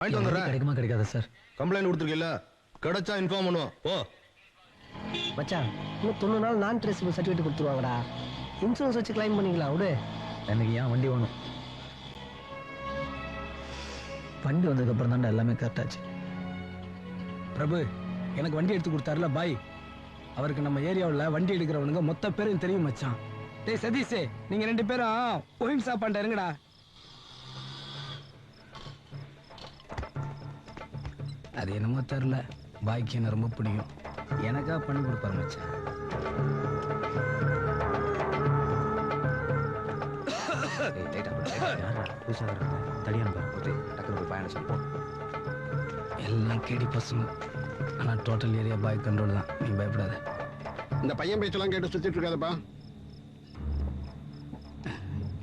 வாங்கிட்டு வந்துடுறேன். கிடைக்குமா கிடைக்காதா சார்? கம்ப்ளைண்ட் கொடுத்துருக்கீல்ல, கிடைச்சா இன்ஃபார்ம் பண்ணுவோம். ஓ மச்சான், இன்னும் 90 நாள் நான் ட்ரேசபிள் சர்டிஃபிகேட் கொடுத்துருவாங்கடா. இன்சூரன்ஸ் வச்சு கிளைம் பண்ணிக்கலாம் விடு. எனக்கு ஏன் வண்டி வேணும்? வண்டி வந்ததுக்கப்புறம் தான்டா எல்லாமே கரெக்டாச்சு. பிரபு எனக்கு வண்டி எடுத்து கொடுத்தாருல பாய், அவருக்கு நம்ம ஏரியாவில் வண்டி எடுக்கிறவனுங்க மொத்த பேரும் தெரியும் மச்சான். டேய் சதீஷே, நீங்க 2 பேரும் ஒயின்ஸா பண்ணிருங்கடா. அது என்னமோ தெரியல, பாய்க்கு என்ன ரொம்ப பிடிக்கும். எனக்கா பண்ணி கொடுப்பாரு மச்சான். எல்லாம் கேடி பசங்க, ஆனா டோட்டல் ஏரியா பாய் கண்ட்ரோல் தான். நீ பயப்படாத. இந்த பையன் பேச்செல்லாம் கேட்டு சுத்திட்டு இருக்காதப்பா.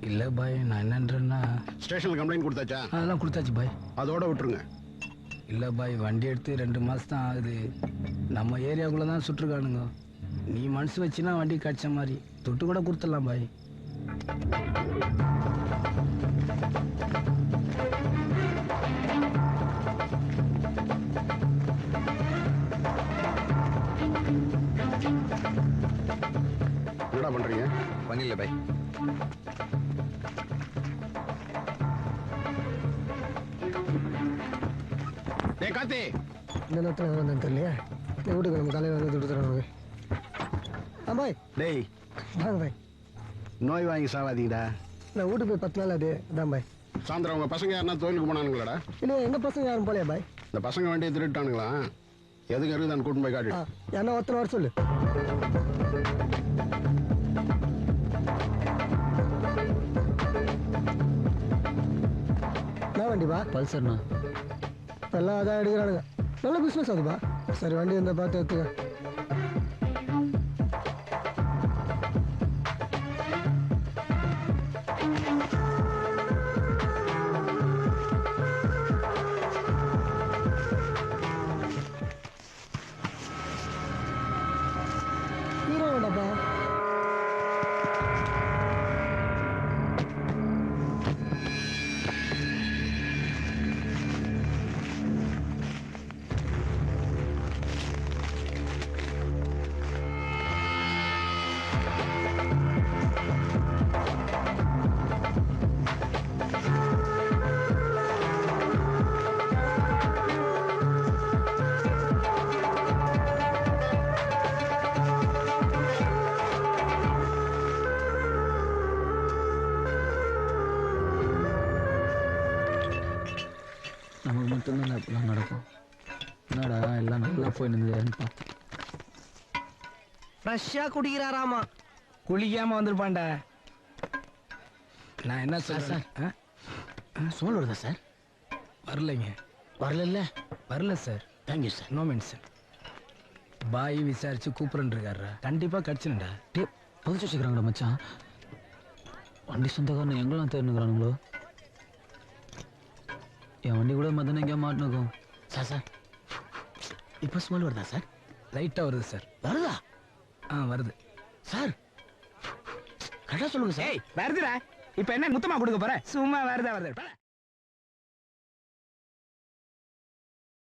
இல்ல பாய், நான் என்னன்றேன்னா ஸ்டேஷன்ல கம்ப்ளைண்ட் கொடுத்தாச்சா? அதெல்லாம் கொடுத்தாச்சு பாய். அதோட விட்டுருங்க. இல்ல பாய், வண்டி எடுத்து 2 மாசம் தான் ஆகுது. நம்ம ஏரியாக்குள்ள தான் சுற்றுக்கானுங்க. நீ மனசு வச்சுனா வண்டி கடிச்ச மாதிரி தொட்டு கூட கொடுத்துடலாம் பாய். என்னடா பண்றீங்க? பண்ணில பாய். டேய் கார்த்தி, இந்த நேரத்தில் வந்தேன்னு தெரியலையா? இந்த வீட்டுக்கு நம்ம தலையில் வந்து கொடுத்துறாங்க. பாய். டேய் வாங்க பாய். நோய் வாங்கி சாவாதீங்கடா. நான் வீட்டுக்கு போய் 10 நாள் ஆகுது. அதான் பாய். சாயந்தரம் உங்க பசங்க யாருன்னா தொழிலுக்கு போனானுங்களாடா? இல்லை, எங்கள் பசங்க யாரும் போலையா பாய்? இந்த பசங்க வண்டியை திருட்டானுங்களா? எதுக்கு இருக்குதான் கூட்டு போய் காட்டி. என்ன ஒருத்தனை வர சொல்லு. என்ன வண்டிப்பா? பல்சர்ண்ணா. எல்லாம் அதான் எடுக்கிறானுங்க. நல்ல பிஸ்னஸ் அதுப்பா. சரி, வண்டி இருந்தால் பார்த்து எடுத்துக்க. ஹீரோ வேண்டாப்பா. நமக்கு மட்டும்தான் இப்பெல்லாம் நடக்கும். என்னடா எல்லாம் நல்லா போய் நின்றுன்னு பார்த்தேன். ஃப்ரெஷ்ஷாக குடிக்கிறாராமா. குளிக்காம வந்துருப்பான்டா. நான் என்ன சொல்றேன்? சோல் வருதா சார்? வரலைங்க. வரல. வரல sir. Thank you sir. No mention. பாய் விசாரிச்சு கூப்பிடுன்னு இருக்காரா? கண்டிப்பா கடிச்சுடா. டே புதுச்சு வச்சுக்கிறாங்கடா மச்சான். வண்டி சொந்தக்காரன் எங்கெல்லாம் தேர்னுக்குறானுங்களோ. என் வண்டி கூட மதன எங்கேயா மாட்டினுக்கும். சார் இப்போ ஸ்மெல் வருதா சார்? லைட்டா வருது சார். வருதா? வருது சார். கரெக்டாக சொல்லுங்க சார். வருதுடா. இப்ப என்ன முத்தமா கொடுக்க போற? சும்மா வருதா வருது.